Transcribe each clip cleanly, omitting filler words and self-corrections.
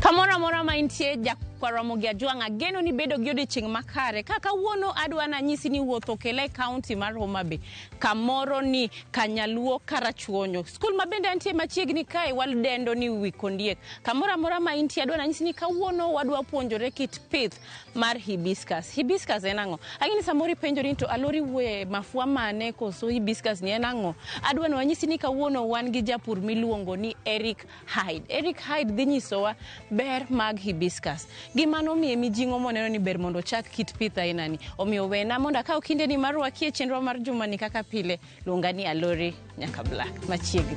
Kamora mora ma intie Jakwaramogi Ajwang' geno ni bedo gi odiochieng' makare kaka wuono adwa na nyisi ni wuotho kele county mar Homa Bay kamoro ni Kanyaluo Karachuonyo skul ma bende antie machiegni kae wadendo ni Wikondiek. Kamora mora ma intie adwa na nyisi ni kawuono wadwa puonjore kit pith mar hibiscus. Hibiscus en ang'o? Agini samori penjo ni to alori we mafua mane koso hibiscus ni en ang'o? Adwa no nyisi ni kawuono wan gi japur miluongo ni Eric Hyde. Eric Hyde dhi nyisowa ber mag hibiscus. Gimano miye mijingo moneno ni ber mondo chak kit pith aina ni. Omiyo wena mondo akaw kinde ni mar wakie chenro mar juma ni kaka pile luonga ni Alori nyaka Black machiegni.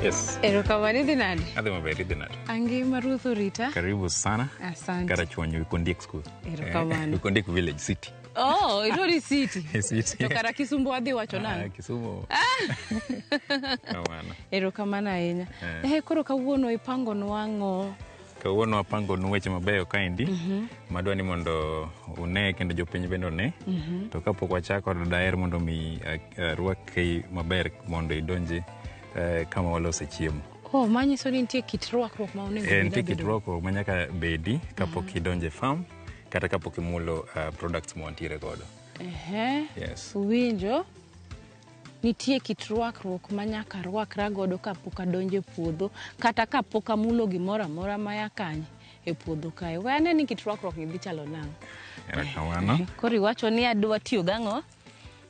Yes. Erokamani dinadi? Adhi maberi dinadi. Angima Ruth Rita. Karibu sana. Asante. Karachuonyo Wikondiek school. Erokamani. Wikondiek village city. Oh, Ilori city. City. To kara Kisumu adhi wacho nani? Kisumu. Kamano. Erokamano ahinya. Koro kawuono ipango nwang'o. Kawuono apango weche mabeyo kaendi. Madwa ni mondo une kendo jopiny bende one. To kapok wachako daher mondo mi rwaki maber mondo idonje kama walose chiemo. Oh, manyiso ni nitie kit rwakruok ma onego bed. Nitie kit rwakruok manyaka bedi kapok idonje farm kata kapok imulo products mo antiere godo. Yes. Winjo nitie kit rwakruok manyaka rwakra godo kapok adonje puodho kata kapok amulo gimoro amora maya kanye e puodho kae. Wane ni kit rwakruok ni dhi chalo nang'o? Erokamano. Koro iwacho ni adwa tiyo gang'o?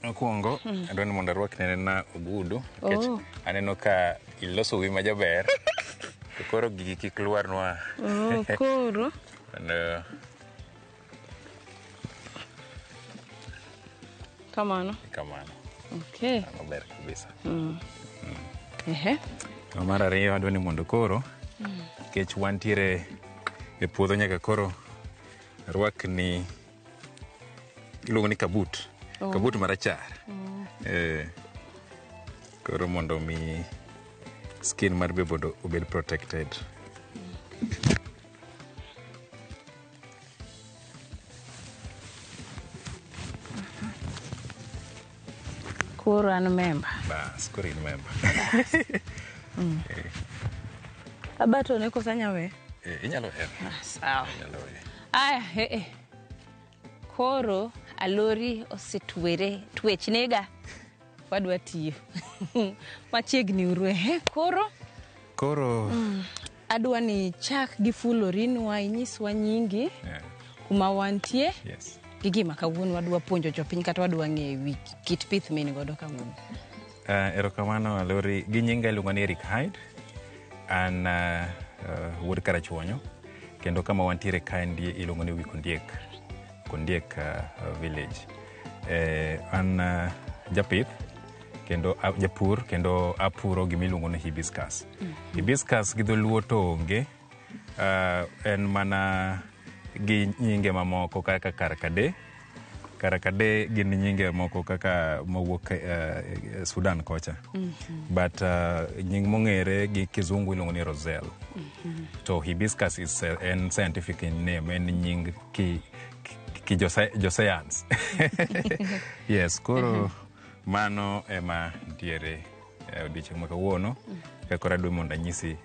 Mokwongo adwa ni mondo arwakne na ogudu nikech aneno ka iloso wi majaber. Koro gigi kik lwarnwa. Koro kamano. Okay. Maber kabisa. Mar ariyo adwa ni mondo koro nikech wantiere e puodho nyaka koro rwakni iluongo ni kabut. Kabut marachar. Koro mondo mi skin mar bebodo obed protected. Koro an member. Bas, koro in member. Abato ne kosanyawe? Inyalo hero. Sawa. Inyalo hero. Aya, Koro Alori osetwere twech nega wadwa tiyo. Machiegni urwe. Koro adwa ni chak gi fulorinwa inyiswa nyingi kuma wantie. Yes. Gigi kawuono wadwa puonjo jopiny kata wadwa ng'eyo kit pith mini godo kawuono. Erokamano Alori, gi nyinga iluongo ni Eric Hyde. An wuod Karachuonyo kendo kama wantiere kaendi iluongo ni Wikondiek village. An japith kendo japur kendo apuro gimiluongo ni hibiscus. Hibiscus gi dholuo to onge. En mana gi nyinge mamoko kaka karakade. Karakade gin nyinge moko kaka mawuok Sudan kocha. But nying mong'ere gi kizungu iluongo ni roselle. To hibiscus is an scientific name, en nying ki science. Yes, koro mano ema ntiere odiochieng' ma kawuono kaka adwa mondo anyisi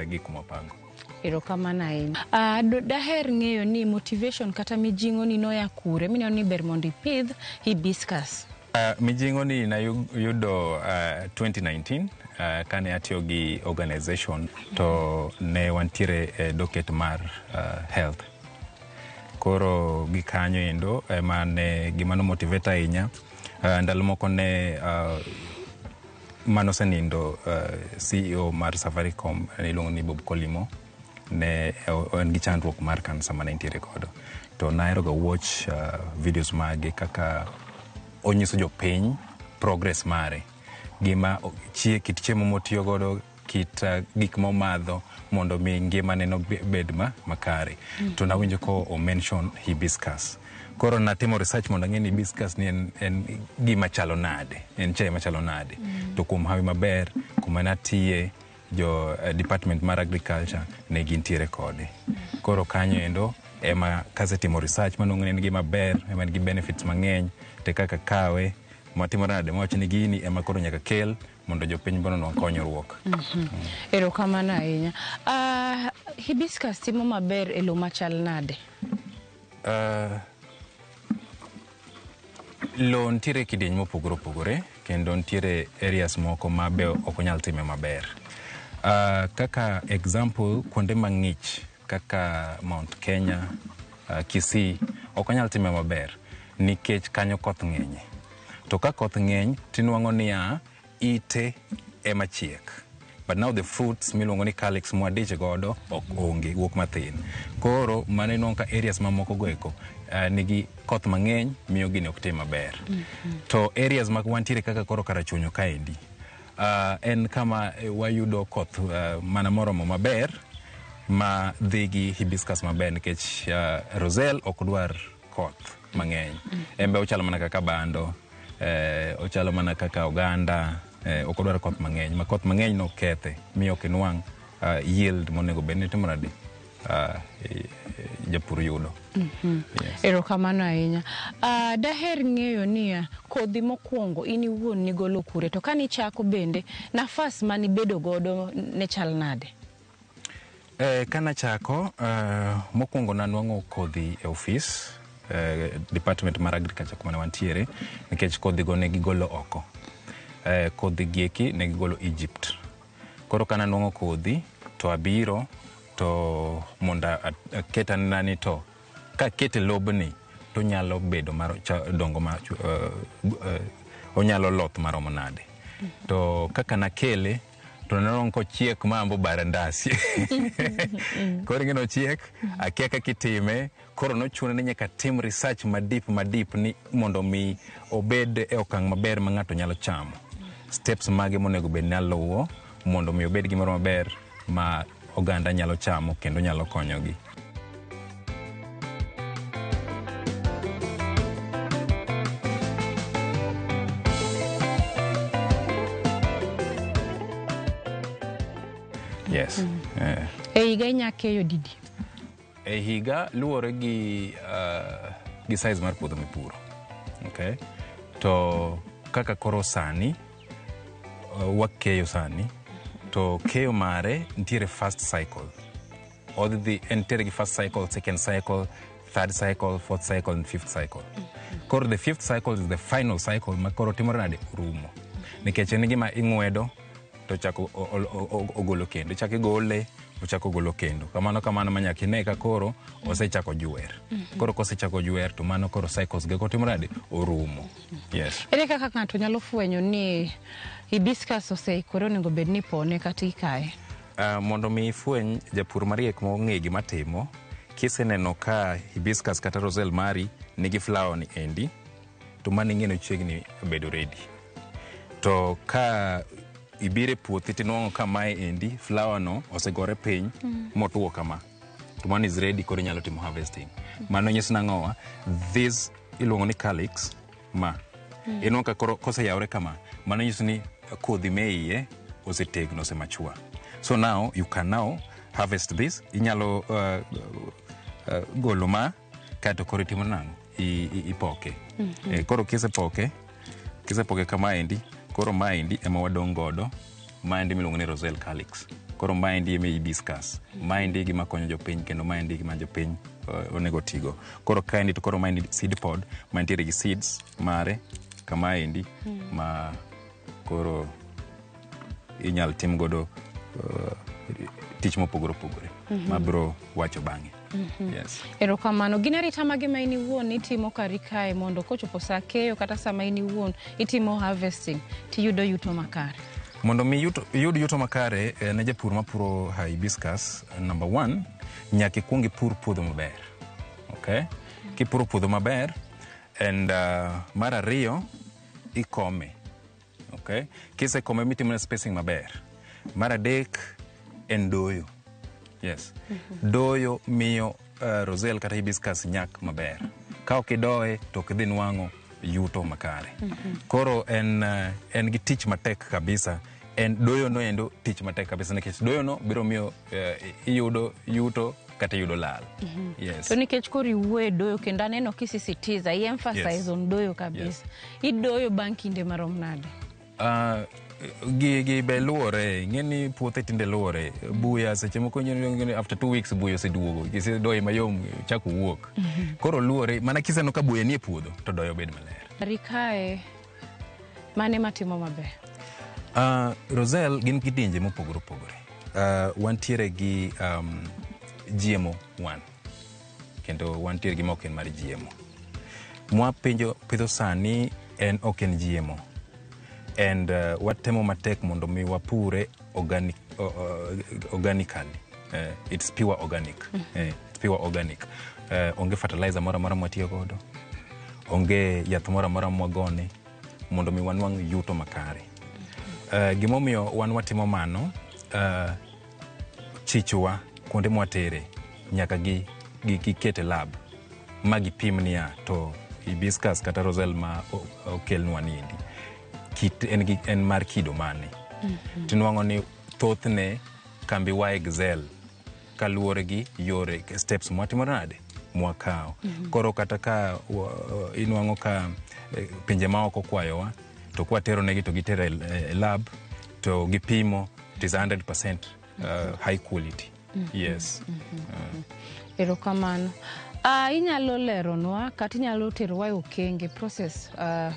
gik mapango. Erokamano ahinya. Daher ng'eyo ni motivation kata mijingo ni noya kure mineno ni ber mondo ipidh hibiscus. Mijingo ni nayudo 2019 kane atiyo gi organization to ne wantiere docket mar health. Koro gikanyo endo ema ne gimano motivate ahinya. Ndalo moko ne mano senindo CEO mar Safaricom iluongo ni Bob Kolimo ne en gi chandruok mar kansa mane nitiere godo. To nahero ga watch videos mage kaka onyiso jopiny progress mare. Gima kit chiemo motiyo godo, kit gik momadho mondo mi ngimane no bed makare. To nawinjo ko o mention hibiscus. Koro natimo research mondo ang'e ni hibiscus ni en gima chalo nade, en chai machalo nade. To kuom hawi maber, kuma natiye jo Department mar Agriculture ne gintiere kode. Koro kanyo endo ema kasetimo research manong'e ni gima ber, ema nigi benefits mang'eny, te kaka kawe matimore nade mawach ni gini ema koro nyaka kel mondo jopiny bono konyruok. Erokamano ahinya. Hibiscus timo maber e lowo machal nade? Lowo ntiere kidieny mopogore opogore, kendo ntiere areas moko ma be ok onyal time maber. Kaka example, kuonde mang'ich kaka Mount Kenya, Kisii, ok onyal time maber nikech kanyo koth ng'enye. To ka koth ng'eny tinwang'o niya ite ema chiek. But now the fruits miluongo ni calyx mwadich godo ok onge, wuok mathin. Koro mano inwang'o ka areas mamoko goeko nigi koth mang'eny miyo gini ok tim maber. To areas ma wantiere kaka koro Karachuonyo kaendi, en kama wayudo koth mana moromo maber ma dhi gi hibiscus maber nikech roselle ok dwar koth mang'eny. Embe ochalo mana kaka bando, ochalo mana kaka oganda, ok odwar koth mang'eny. Ma koth mang'eny no kethe, miyo ok inwang' yield monego bed ni timore nade japur yudo. Erokamano ahinya. Daher ng'eyo niya kodhi mokwongo in iwuon nigolo kure, to kani chako bende nafas mani bedo godo ne chal nade? Kana chako mokwongo nanwang'o kodhi e office Department mar Agriculture kuma ne wantiere, nikech kodhi go ne gigolo oko. Kodhi gieki ne gigolo Egypt. Koro kana nwang'o kodhi to abiro to monda aketa nani to ka kete lobni to nyalo bedo mar dongo ma onyalo loth maromo nade. To kaka nakele to nanong' kochiek mambo barandasi. Koro ng'eno chiek akia kaka itime, koro nochuno ni nyaka tim research madip ni mondo mi obed e okang' maber ma ng'ato nyalo chamo. Steps mage monego bed naluwo mondo mi obed gimoro maber ma oganda nyalo chamo kendo nyalo konyogi. Yes. E higa inyakeyo didi? E higa luwore gi size mar puodho mipuro. Okay? To kaka koro sani, wakeyo sani, to keyo mare ntiere first cycle. Ntiere gi first cycle, second cycle, third cycle, fourth cycle, and fifth cycle. Koro the fifth cycle is the final cycle ma koro timore nade rumo. Nikech en gima ing'wedo to chako ogolo kendo. Chako igole, ochako ogolo kendo. Kamano manyaka ine ka koro osechako juer. Koro kosechako juer to mano koro cycles ge kotimore nade orumo. Yes. Ere kaka ng'ato nyalo fwenyo ni hibiscus oseikore onego bed ni pone kata ikaye? Mondo mi ifweny japur mariek mong'e gima timo, kiseneno ka hibiscus kata roselle mari nigi flower ni endi, to mano ing'eno chiegni bedo ready. To ka ibire puothi tinwang'o ka mae endi flower no osegore piny motuwo kama, to mano is ready, koro inyalo timo harvesting. Mano nyiso nang'owa, this iluongo ni calyx ma inwang'o ka koro koseyawre kama, mano nyiso ni kodhi me iye osetegno, osemachua. So now you can now harvest this. Inyalo golo ma kato koro itimo nang'o ipoke. Koro kisepoke kama endi, koro maendi ema wadong' godo, maendi miluongo ni roselle calyx. Koro maendi ema hibiscus, maendi gima konyo jopiny, kendo maendi gima jopiny onego tigo. Koro kaendi to koro maendi seed pod, mantiere gi seeds mare kama endi ma koro inyal tim godo tich mopogore opogore ma bro wacho bang'e. Yes. Erokamano. Gin arita mage ma in iwuon itimo kari kae mondo kochopo sa keyo kata sama in iwuon itimo harvesting tiyudo yuto makare? Mondo mi yud yuto makare ne japur mapuro hibiscus, number 1, nyaka ikwong ipur puodho maber. Okay? Kipuro puodho maber, and mar ariyo ikome. Okay? Kisekome mitimo spacing maber. Mar adek en doyo. Yes. Doyo miyo roselle kata hibiscus nyak maber. Ka ok idoye to ok idhi nwang'o yuto makare. Koro en gi tich matek kabisa En doyo no endo tich matek kabisa nikech doyo no biro miyo iyudo yuto kata yudo lal. Yes. To nikech kori wuoyo doyo kendo aneno kisisitiza I emphasize on doyo kabisa. Idoyo bang' kinde marom nade? Gi be luore ngeni puothe tinde luore buya seche moko after 2 weeks buya oseduogo gise doyo mayom chako wuok. Koro luore mana kiseno ka buya nie puodho to doyo bed maler. Rikae mane matimo maber? Roselle gin kidienje mopogore opogore. Wantiere gi GMO 1 kendo wantiere gi moken mar GMO. Mwa pidho sani en oken GMO. And watemo matek mondo mi wapure organically. It's pure organic. It's pure organic. Onge fertilizer mora mwatiyo godo. Onge yath mora mwagone mondo mi wanwang yuto makare. Gimomiyo wan watimo mano, chichwa kuonde mwatere nyaka gikete lab magipimnia to hibiscus kata Roselle ma okelnwa nindi en mar kido mane. Tinwango ni thothne kambi wa Excel kaluore gi yore steps mwatimore nade mwakao. Koro kata ka inwango ka pinje maoko kwayowa to kwatero negi to gitere lab to gipimo it is 100% high quality. Yes. Erokamano. Inyalo leronwa kata inyalo terowa okenge process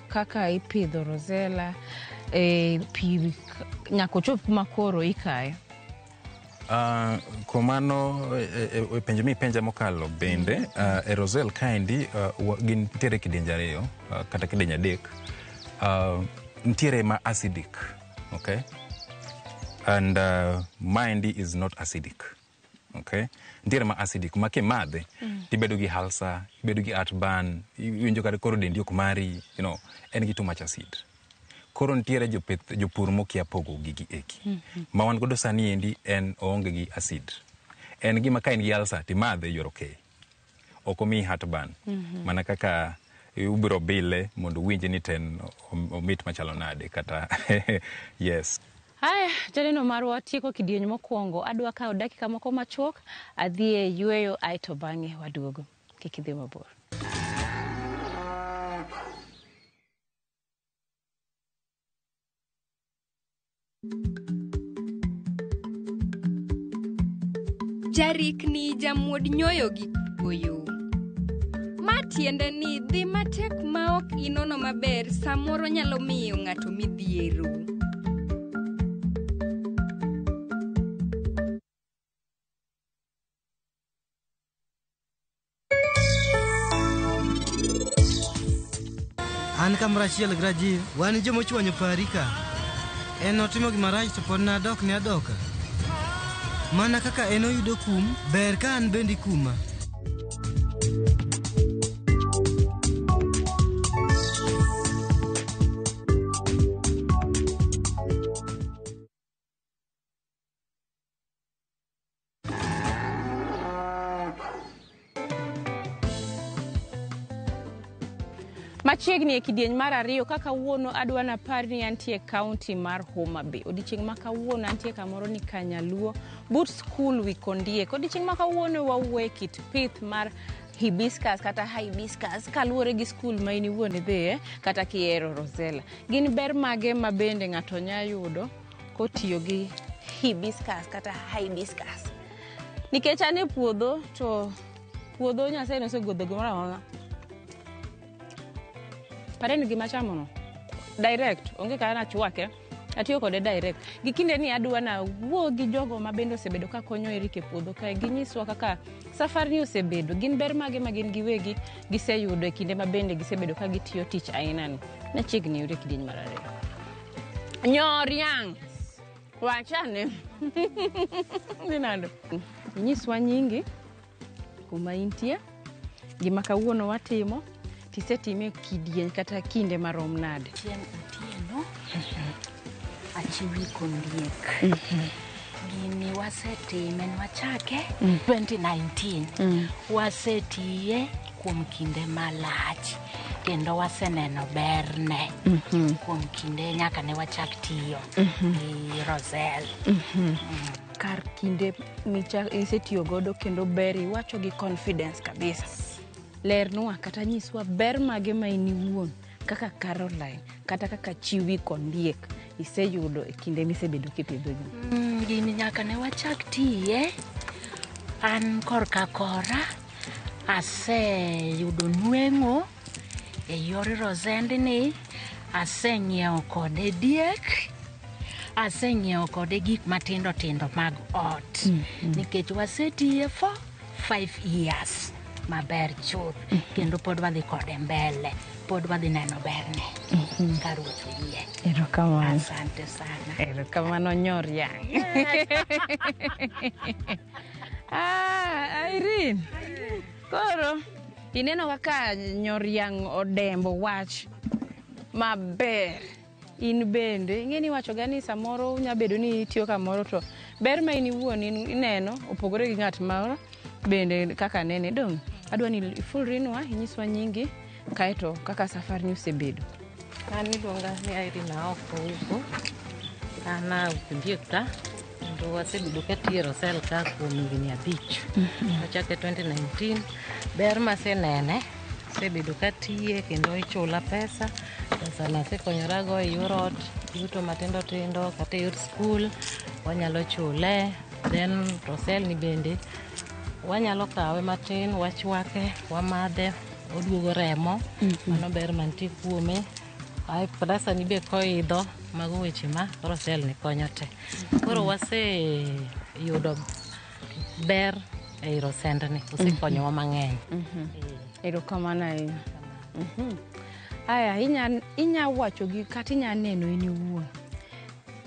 kaka ipidho Rosella nyako chop makoro ikayo. Komano penjo mi penja mokalo bende Roselle kaendi gin tere kidienje ariyo kata kidienje adek. Ntiere ma acidic, okay? And mind is not acidic. Okay? Ntiere ma acidic make madhe tibedo gi halsa, tibedo gi heartburn, winjo kare koro dendi ok mari, en gi too much acid. Koro ntiere jopur mokia pogo gigi eki. Ma wan godo sani endi en oonge gi acid. En gima ka en gi halsa ti madhe you're okay. Okomi heartburn. Mana kaka ubiro bile mondo winje ni ten omit machalo nade kata yes. Haya, janeno marwa tieko kidieny mokwongo. Adwa kao dakika moko machuok adhie yueyo aito bang'e waduogo. Kik idhi mabor. Jarik ni jamuod nyoyo gi oyo. Matiende ni dhi matek maok inono maber samoro nyalo miyo ng'ato midhiero. An kamra achiel grajiv, wan joma chwanyo pari ka. En otimo gima rach to pod nadok ne adoka. Mana kaka en oyudo kum, ber ka an bendi kuma. Machiegni e kidieny mar ariyo kaka wuono adwa na par ni antie county mar Homa Bay. Odichieng' ma kawuono antie kamoro ni Kanyaluo, but school Wikondiek. Odichieng' ma kawuono wawuoye kit pith mar hibiscus kata hibiscus kaluwore gi school ma in iwuon idhiye kata kiero Rosella. Gin ber mage ma bende ng'ato nya yudo kotiyo gi hibiscus kata hibiscus. Nikech ane puodho to puodho Nyasaye nosegwedho gimoro amora. Pareni gima chamono direct onge kana nachwake atiyo kode direct gikinde ni adwa na wuo gi jogo ma bende osebedo ka konyo Erike puodho kae ginyiswa kaka safar ni osebedo gin ber mage ma gin giwegi giseyudo e kinde ma bende gisebedo ka gitiyo tich aina ni na chiegni yure kidieny mar ariyo. Nyoriang wachane ninado nyiswa nyingi kuma intie gima kawuono watimo tisetime kidieny kata kinde marom nade. Otieno achiwi kondiek. Gini wasetime nwachake 2019. Wasetiye kuom kinde malach. kendo waseneno berne kuom kinde nyaka ne wachak tiyo gi Roselle. Kar kinde isetiyo godo kendo ber iwacho gi confidence kabisa. Lernwa kata nyiswa ber mage ma in iwuon kaka Caroline kata kaka Chiwi Kondiek iseyudo e kinde misebedo kipidho gi. Gini nyaka ne wachak tiye, an korka kora aseyudo nweng'o e yor Rosendni, aseng'iewo kode diek, aseng'iewo kode gik matindo tindo mag ot, nikech wasetiye for 5 years maber chuth, kendo pod wadhi kode mbele, pod wadhi neno berne ka Ruoth oyie. Erokamano. Asante sana. Erokamano Nyoriang'. Irene, koro ineno kaka Nyoriang' odembo wach maber. In bende ing'eni wacho gani samoro unyabedo ni itiyo kamoro to ber ma in iwuon ineno opogore gi ng'at moro bende kaka nene dong. Adwa ni ifulrinwa inyiswa nyingi kaeto kaka safari ni osebedo. An iluonga ni Irene Aoko. An Kondiek ka kendo wasebedo katiyo Roselle ka kuom higni 5. Wachake 2019. Ber masenene asebedo katiye kendo ichula pesa nasekonyorago e yor ot, yuto matindo tindo kata e yor skul wanyalo chule. Then Roselle ni bende wanyalo kawe matin, wachwake, wamadhe, oduogo remo, mano ber mantie kuome. Pesa ni be koidho, mago weche ma Roselle ni konyo te. Koro waseyudo ber e Rosendni, osekonyowa mang'eny. Erokamano ahinya. Aya, inya wacho gi kata inya neno in iwuon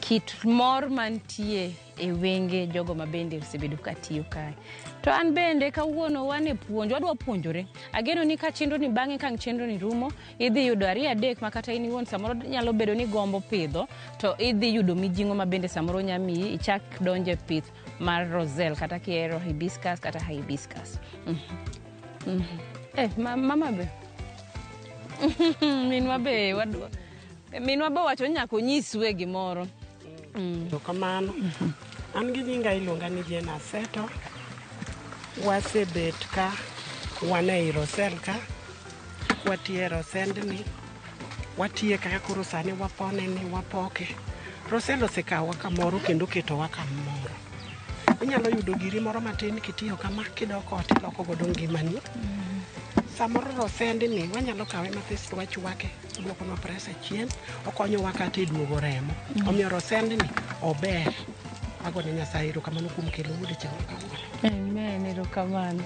kit mor mantie e wenge jogo ma bende osebedo katiyo kae. To an bende kawuono wan e puonj, wadwa puonjore. Ageno ni ka chenro ni bang'e ka chenro ni rumo, idhi yudo 2-3 ma kata in iwuon samoro nyalo bedo ni gombo pidho, to idhi yudo mijing'o ma bende samoro nyamiyi ichak donje pith mar Roselle kata kiero hibiscus kata hibiscus. Mama be. Minwa be wadwa. Minwa be wacho nyako nyiswe gimoro. Kamano. An gi nyinga iluonga ni Jena Seto. Wasebet ka wan e Roselle ka, watiye Rosendni, watiye kaka koro sani wapone ni wapoke. Roselle osekawa kamoro kendo ketowa kamoro. Inyalo yudo giri moro matin kitiyo kama kidoko oti loko godo ngimani. Samoro Rosendni wanyalo kawe mathis to wachwake, duoko no presa chien, okonyo wakati e duogo remo. Omiyo Rosendni ober. Agone Nyasaye erokamano kuom kelo wuode chieng' makawuono. Amen, erokamano.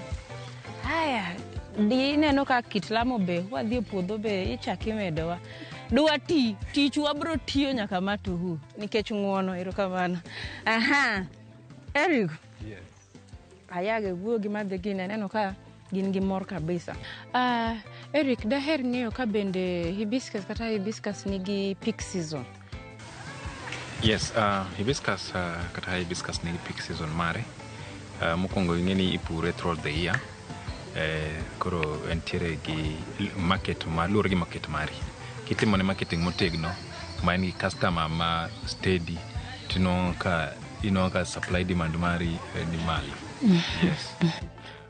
Haya, dineno ka kit lamo be wadhi e puodho be ichaki medowa. Dwa tich wabro tiyo nyaka matuhu nikech ng'uono. Erokamano. Eric. Yes. Ayage wuogi madhe gine neno ka gin gi mor kabisa. Eric, daher ng'eyo ka bende hibiscus kata hibiscus nigi peak season. Yes, hibiscus kata hibiscus nigi peak season mare. Mokwongo ing'eni ipure throughout the year. Koro entiere gi market luwore gi market mari. Kitimo ne marketing motegno ma en gi customer ma steady, tino ka supply demand mari ni malo. Yes.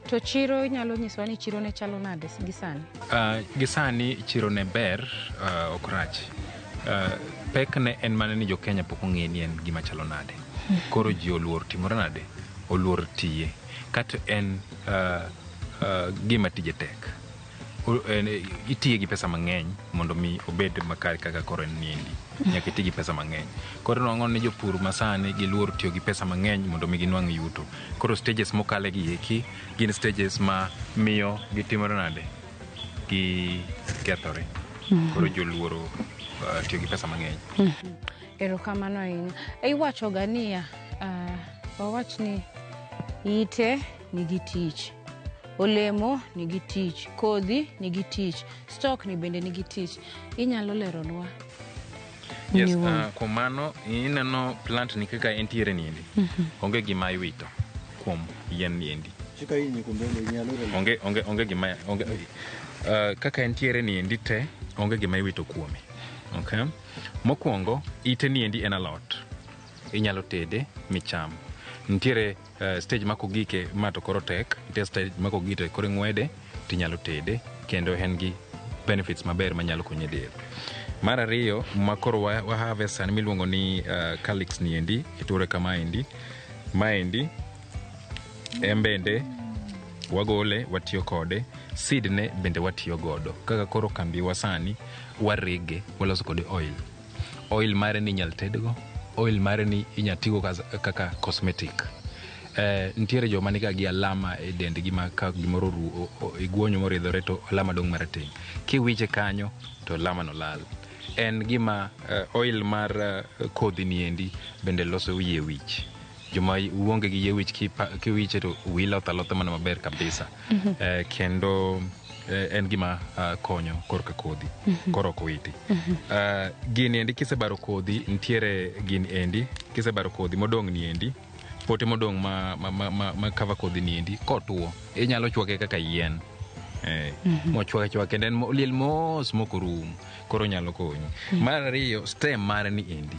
To chiro inyalo nyiswa ni chiro ne chalo nade gisani? Gisani chiro ne ber, okrach. Pek ne en mana ni jo Kenya pok ong'e ni en gima chalo nade. Koro ji oluor timore nade, oluor tiye. Kata en gima tije tek. Itiye gi pesa mang'eny mondo mi obed makare kaka koro en niendi. Nyaka iti gi pesa mang'eny. Koro nwang'o ni jopur masani giluor tiyo gi pesa mang'eny mondo mi ginwang' yuto. Koro stages mokale gi eki gin stages ma miyo gitimore nade, gi kethore. Koro joluoro tiyo gi pesa mang'eny. Erokamano ahinya. Iwacho ga niya, wawach ni ite nigi tich, olemo nigi tich, kodhi nigi tich, stock ni bende nigi tich. Inyalo leronwa? Yes, kuom mano ineno plant ni kaka entiere niendi. Onge gima iwito kuom yien niendi. Onge gima kaka entiere ni endi te onge gima iwito kuome. Okay? Mokwongo ite ni endi en alot. Inyalo tede micham. Nitiere stage makogike ma to koro tek, nitiere stage makogite koro ng'wede tinyalo tede kendo en gi benefits maber manyalo konye del. Mar ariyo ma koro wa harvest sani miluongo ni calyx ni endi iture kama endi. Ma endi embende wagole watiyo kode, seed ne bende watiyo godo. Kaka koro kambi wasani warege waloso kode oil. Oil mare ni inyal tedgo, oil mare ni inyal tigo kaka cosmetic. Nitiere joma niga gi alama e dendgi ma ka gimoro iguonyo moridhore to alama dong' marateng'. Kiwiche kanyo to alama no lal. En gima oil mar kodhi ni endi bende loso wiye wich. Joma uonge gi yie wich kiwiche to wiloth alotha mana maber kabisa. Kendo en gima konyo korka kodhi, korok witi. Gini endi kisebaro kodhi, nitiere gini endi, kisebaro kodhi modong' ni endi, pote modong' ma cover kodhi ni endi, kotuo, inyalo chwake kaka yien. Mochwake kendo en liel mos mokorum, koro nyalo konyi. Mar ariyo, stem mare ni endi.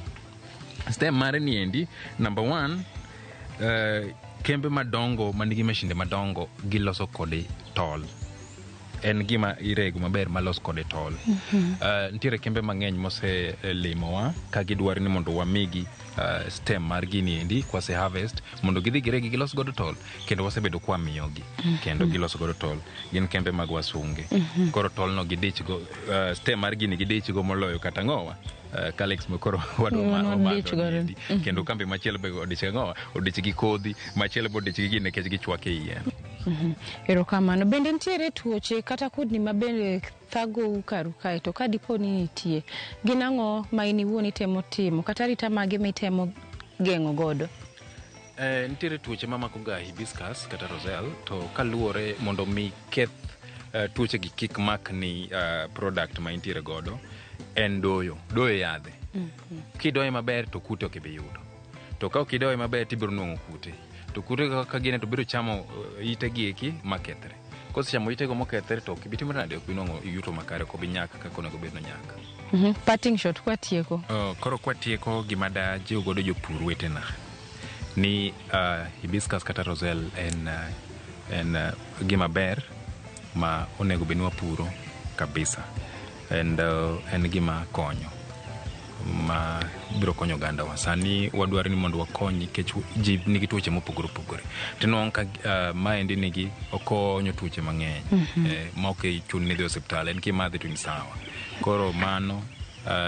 Stem mare ni endi, number one, kembe madongo manigi mashinde madongo giloso kode tol. En gima irego maber malos kode tol. Nitiere kembe mang'eny mose limowa ka gidwaro ni mondo wamigi stem mar gini endi kwase harvest mondo gidhi giregi gilos godo tol kendo wasebedo kwa miyogi kendo gilos godo tol. Gin kembe mag wasunge. Koro tol no gidich go stem mar gini gidich go moloyo kata ng'owa. Calyx mokoro wadwa kendo kambi machielo be odich ng'owa odich gi kodhi machielo be odich gi gini nekech gichwake yien. Erokamano. Bende nitiere tuoche kata kudni mabende thago karu kae to kadipo ni nitie, gin ang'o ma in iwuon itemo timo kata rita mage mitemo geng'o godo? Nitiere tuoche mamako ga hibiscus kata roselle to kaluwore mondo mi keth tuoche gi kik mak ni product ma intiere godo en doyo yadhe. Kidoye maber to kute ok ibi yudo. To ka ok idoye maber tibiro nwang'o kute. To kute ka gine to biro chamo ite gieki makethre. Kosechamo itego mokethre to kibitimo nade ok binwang'o yuto makare ko binyaka kaka onego bed no nyaka. Parting shot kwatieko. Koro kwatieko gima da jiwo godo jopur wetena ni hibiscus kata roselle en gima ber ma onego bed wapuro kabisa. En gima konyo ma biro konyo oganda wa. Sani wadwaro ni mondo wakony nikech ji nigi tuoche mopogore opogore. Tinwang'o ka maendi nigi okonyo tuoche mang'eny ma ok chun ni dhi osiptal, en kimadhi to ni sawa. Koro mano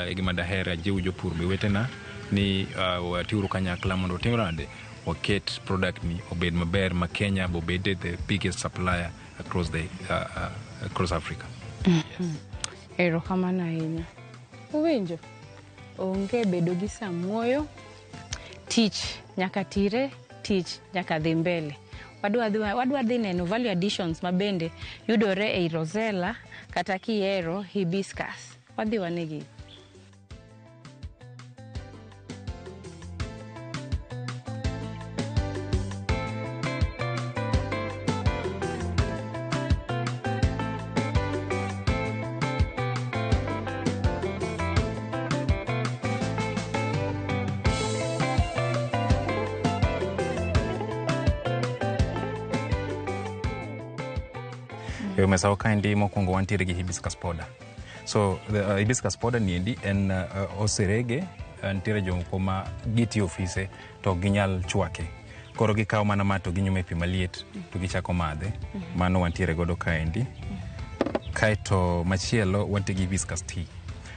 e gima daher jiwo jopur be wetena ni watiuru kanyakla mondo watim nade waket product ni obed maber ma Kenya obed the biggest supplier across Africa. Erokamano ahinya. Uwinjo? Onge bedo gi samuoyo, tich nyaka tire, tich nyaka dhi mbele. Wadwa dhi neno value additions mabende yudore ei rosella kata kiero hibiscus. Wadhi wanegi. Umesahau kaendi mokwongo wantiere gi hibiscus powder. So the hibiscus powder ni endi en oserege, nitiere jomoko ma gitiyo ofise to ginyal chwake. Koro gikawo mana ma to ginyume pi maliet to gichako madhe. Mano wantiere godo kaendi. Kaeto machielo wantiere gi hibiscus tea.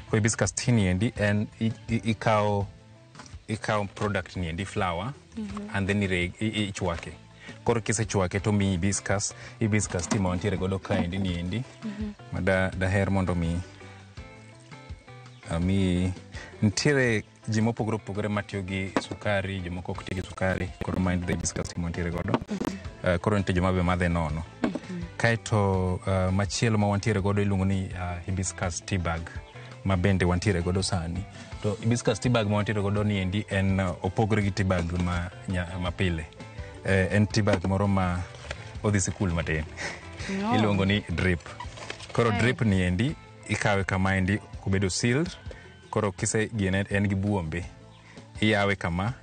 Ko hibiscus tea ni endi en ikawo product ni endi flower and then ichwake. Koro kisechwake to mi hibiscus tea ma wantiere godo kaendi ni endi. Daher mondo mi nitiere ji mopogore opogore matiyo gi sukari, jomoko ok tiyo gi sukari, koro mind the hibiscus tea ma wantiere godo. Koro nitie joma be madhe nono. Kaeto machielo ma wantiere godo iluongo ni hibiscus tea bag ma bende wantiere godo sani. To hibiscus tea bag ma wantiere godo ni endi en opogore gi tea bag ma pile. En tea bag moro ma odhi sikul matin. Iluongo ni drip. Koro drip ni endi ikawe kama endi kubedo sealed. Koro kise gine en gi buombe. Iyawe kama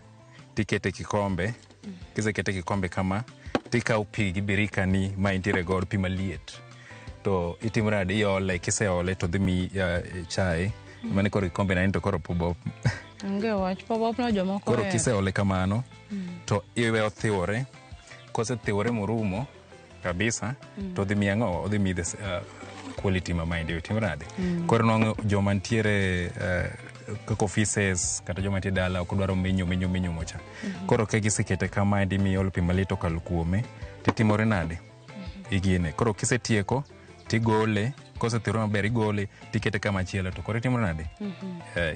tikete kikombe. Kise kete kikombe kama tikao pi gi birika ni ma intiere godo pi maliet. To itimrade iole kise ole to dhimi chai. Mane koro kikombe na ento koro pobop. Nge wach pobop no jomoko. Koro kise ole kamano to iwe othiwore. Kose thiwore morumo kabisa to dhimi ang'o dhimi the quality ma mind itimrade. Koro no joma ntiere kaka offices kata joma ntiere dala ok dwaro menyo mocha. Koro ke gisekete kama endi mi ol pi malito kal kuome titimore nade igine. Koro kisetieko tigole kose thiro maber igole tikete kama chielo to koro timore nade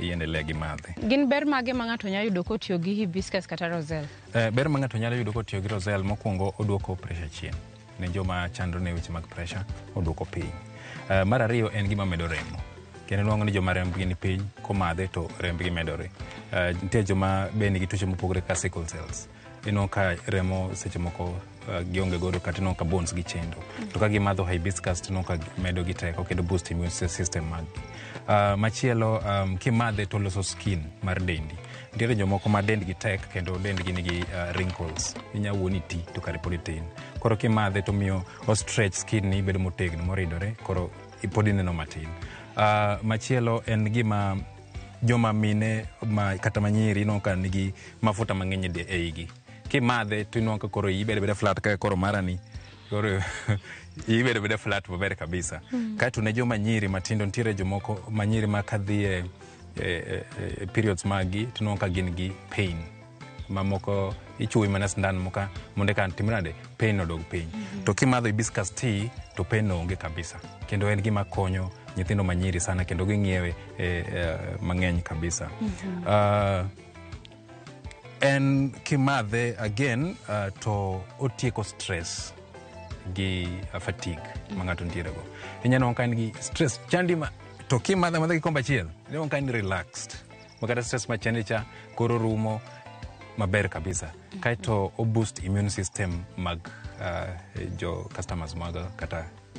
iendelea gi madhe. Gin ber mage ma ng'ato nyalo yudo kotiyo gi hibiscus kata roselle? Ber ma ng'ato nyalo yudo kotiyo gi roselle mokwongo oduoko pressure chien ne joma chandro ne weche mag pressure oduoko piny. Mar ariyo en gima medo remo kendo nwang'o ni joma rembgi ni piny komadhe to rembgi medore. Nitie joma be nigi tuoche mopogore ka sickle cells ino ka remo seche moko gionge godo kata ino ka bones gi chendo to ka gimadho hibiscus tino ka medo gi teko kendo boost immune system maggi. Machielo kimadhe to loso skin mar dendi. Nitiere jomoko ma dendgi tek kendo dendgi nigi wrinkles inyawuoni ti to kare pod tin. Koro kimadhe to miyo o stretch skin ni bedo motegno moridore koro pod ineno matin. Machielo en gima joma mine kata manyiri ino ka nigi mafuta mang'eny e igi. Kimadhe to ino ka koro ibedo flat ka koro marani koro ibedo flat maber kabisa. Kato ne joma nyiri matindo ntiere jomoko manyiri ma kadhie periods magi tino ka gin gi pain mamoko ichuwi mana sindan moka monde kan timrade pain odog piny. To kimadho hibiscus tea to pain onge kabisa kendo en gima konyo nyithindo manyiri sana kendo ging'iewe mang'eny kabisa. En kimadhe again to otieko stress gi fatigue ma ng'ato ntiere go. Inyano kan gi stress chandi ma to kimadhe madhe kikombe achiel inyano kan relaxed makata stress machandi cha koro rumo maber kabisa. Kaito o boost immune system mag jo customers maga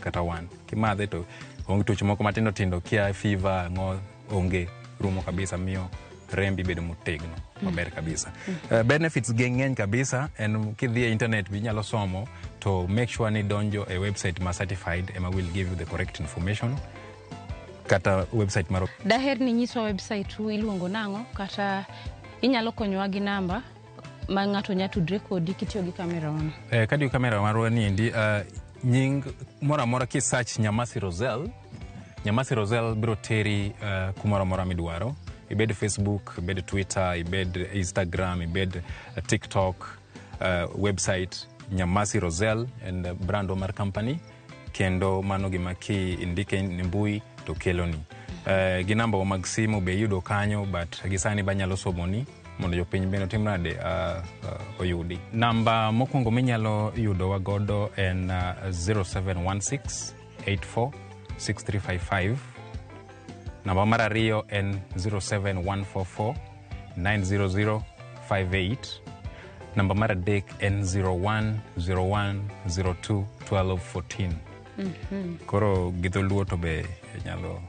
kata wan. Kimadhe to onge tuoche moko matindo tindo kia fever ngo onge rumo kabisa miyo rembi bedo motegno maber kabisa. Benefits geng'eny kabisa en kidhie internet binyalo somo to make sure ni donjo e website ma certified ema will give you the correct information kata website maro. Daher ni nyiso website iluongo nang'o kata inyalo konyowa gi namba ma ng'ato nya tudre kodi kitiyo gi kamera ono. Kadiyo kamera marwa ni endi nying mora mora ki search Nyamasi Roselle biro teri kumora mora midwaro. Ibed Facebook, ibed Twitter, ibed Instagram, ibed TikTok, website Nyamasi Roselle and brand mar company kendo mano gima ki indike ni mbui to keloni. Gi namba mag simu be yudo kanyo but gisani banyalo somoni mondo jopiny bende timnade oyudi. Namba mokwongo minyalo yudo wagodo en 0716 84 6355. Namba mar ariyo en 07144 90058. Namba mar adek en 010102 1214. Koro gidholuo to be nyalo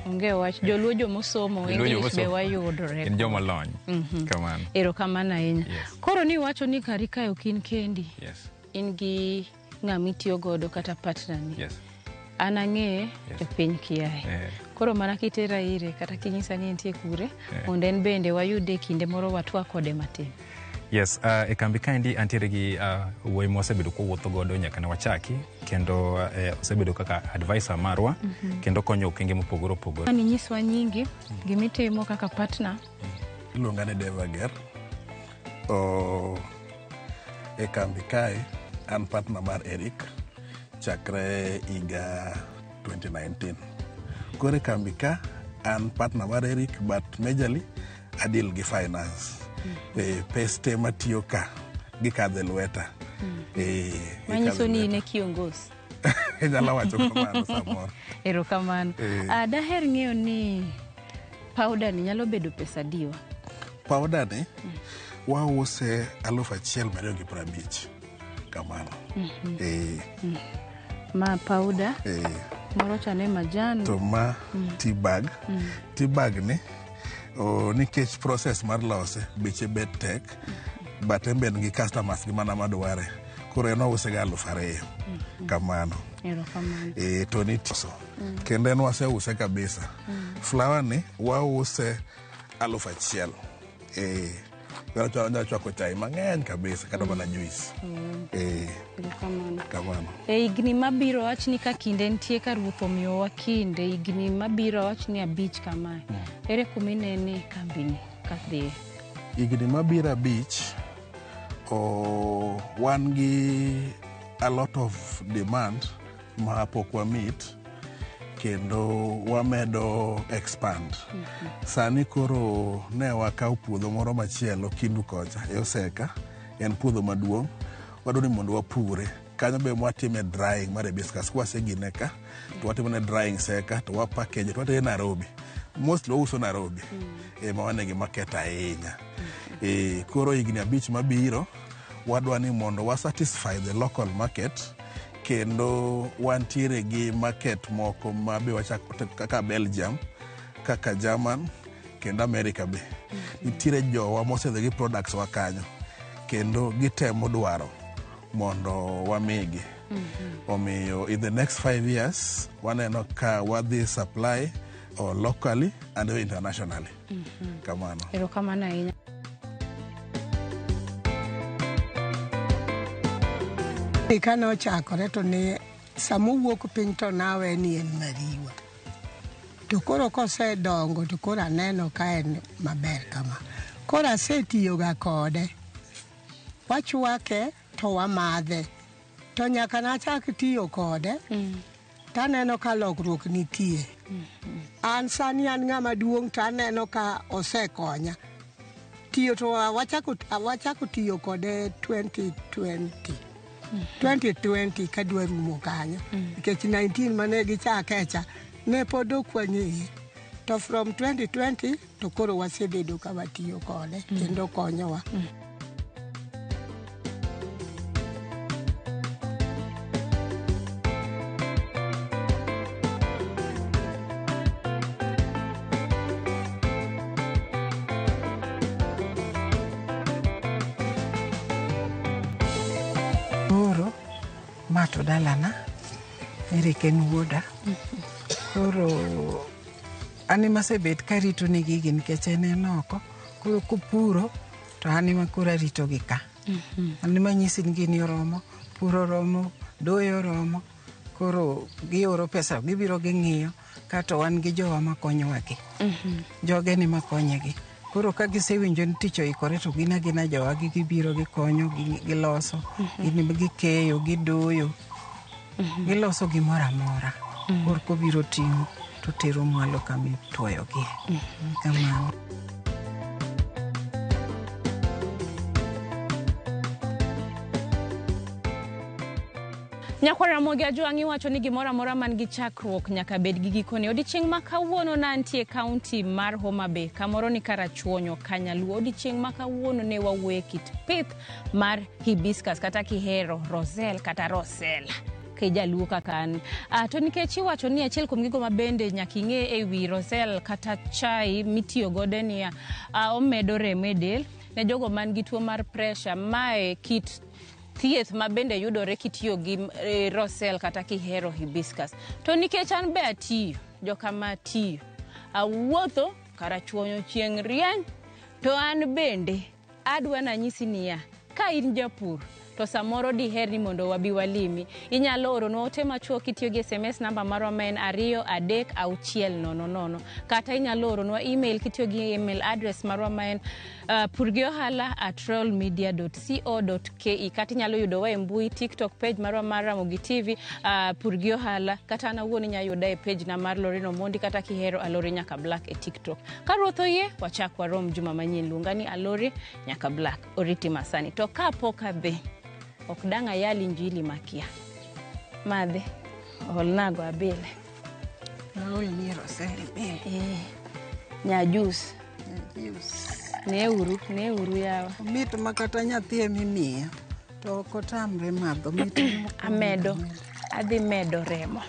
onge wach joluo jomosomo English be wayudore en joma lony kamano. Erokamano ahinya. Koro ni wacho ni kari kayo kin kendi. Yes. In gi ng'ami tiyo godo kata partner ni. Yes. An ang'e e piny kiaye. Koro mana kitera ire kata kinyisa ni entie kure mondo en bende wayude kinde moro watwa kode matin. Yes, e kambi kaendi antiere gi wuoyi mosebedo kowuotho godo nyaka ne wachaki kendo osebedo kaka advisor marwa kendo konyo okenge mopogore opogore. Ni nyiswa nyingi gimitimo kaka partner. Iluonga ni Devager. E kambi kae an partner mar Eric chakre higa 2019. Kore kambi ka an partner mar Eric but majorly adil gi finance. Peste matiyo ka gikadhe lweta. Manyiso ni ine kiongozi. Nyalo wacho kamano samoro. Erokamano. Daher ng'eyo ni powder ni nyalo bedo pesa diwa. Powder ni wause 1,250 kamano. Ma powder Moro chane majan. To ma tea bag. Tea bag ni nikech process mar lose beche bet tek, but en ben gi customers gi mana madware. Koro en ouse ga 2,000 kamano. To ni tiso. Kendo en waseuse kabisa. Flower ni wause 1,000. Wala chwako chai mang'eny kabisa kata mana juice. Kamano. Igni mabiro wach ni ka kinde nitie ka ruoth omiyowa kinde, igni mabiro wach ni 5 kamae. Ere kuminene kambini kadhi? Igni mabiro 5 wan gi a lot of demand ma pok wa meet, kendo wamedo expand. Sani koro ne wakaw puodho moro machielo Kindu kocha e Oseka, en puodho maduong'. Wadwani mondo wapure. Kanyo be mwatime drying mar hibiscus. Kwasegine ka to watime drying Seka to wapackage to watere Nairobi. Mostly wauso Nairobi. Ma wane gi market ahinya. Koro igni 5 mabiro wadwani mondo wa satisfy the local market, kendo wantiere gi market moko ma be wachako kaka Belgium, kaka German, kendo America be. Nitiere jowa mosedhi gi products wa kanyo, kendo gitemo dwaro mondo wamigi. Omiyo in the next 5 years waneno ka wadhi supply locally and internationally. Kamano. Erokamano ahinya. Kane ochakore to ne samowuok piny to nawe ni en mariwa. To koro kosedongo to koro aneno ka en maber kama. Koro asetiyoga kode. Wachwake to wamadhe. To nyaka nachak tiyo kode. Taneno ka lokruok nitie. An sani an ng'ama duong' to aneno ka osekonya. Tiyo to wachako tiyo kode 2020 kadwa rumo kanyo. Nikech 19 mane gichakecha ne pod ok wang'eye. To from 2020 to koro wasebedo ka watiyo kode kendo konyowa. Mato dalana Eriken wuoda. Koro anima sebet karito ni gigi nikech en oko. Koro kupuro to anima kura rito gi ka. Anima nyisi ni gini oromo, puro romo, doyo romo. Koro gioro pesa, gibiro ging'iyo kato wan gi jowa makonyowa gi. Joge ni makonyegi. Koro ka gisewinjo ni tich oikore to gina jowa gibiro gikonyo giloso, gikeyo, gidoyo, giloso gimoro amora. Koro kobiro ting'o to tero mwalo kama itwoyogie. Kamano. Nyakwara Mogi Ajwang' wacho ni gimoro amora man gi chakruok nyaka bed gi gikone. Odiochieng' ma kawuono nantie kaunti mar Homa Bay, kamoro ni Karachuonyo, Kanyaluo. Odiochieng' ma kawuono ne wawuoye kit pith mar hibiscus kata kihero roselle kata rosella kijaluo kaka an. To nikech iwacho ni achiel kuom gigo mabende nyaka ing'e e wi roselle kata chai mitiyo godo ni omedo remo e del ne jogo man gi tuo mar pressure. Mae kit thieth mabende yudore kitiyo gi roselle kata kihero hibiscus. To nikech an be atiyo, jokama atiyo, awuotho Karachuonyo chieng' rieny, to an bende adwa nanyisi niya, ka in japur to samoro diher ni mondo wabi walimi, inyalo oronwa ote machuok kitiyo gi SMS namba marwa ma en 23600, kata inyalo oronwa email kitiyo gi email address marwa ma en purgiohala@royalmedia.co.ke, kata inyalo yudowa e mbui TikTok page marwa mar Ramogi TV Purgiohala, kata anawuon inyalo yuda e page na mar Lorraine Omondi, kata kihero Alori Nyaka Black e TikTok. Ka ruoth oyie wachak warom juma manyien. Luonga ni Alori Nyaka Black. Oriti masani. To kapok adhi, ok dang' ayal injili makia. Madhe, olnago abile. Aol ni roselle be. Nya juice. Ne uru yawa. Mit makata nyathi emimiya. To kotamre madho mit. Amedo. Adhi medo remo.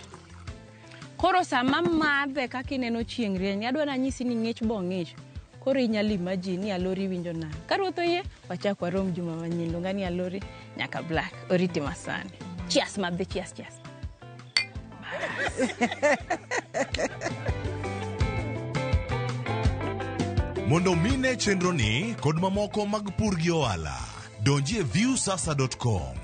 Koro sama madhe kaka ineno chieng' rieny, adwa nanyisi ni ng'ich bo ng'ich. Koro inyalo imagine ni Alori winjo nade. Ka ruoth oyie, wachak warom juma manyien. Luonga ni Alori nyaka Black. Oriti masani. Cheers madhe, cheers. Mondo mine chenro ni kod mamoko mag pur gi ohala, donji e viewsasa.com.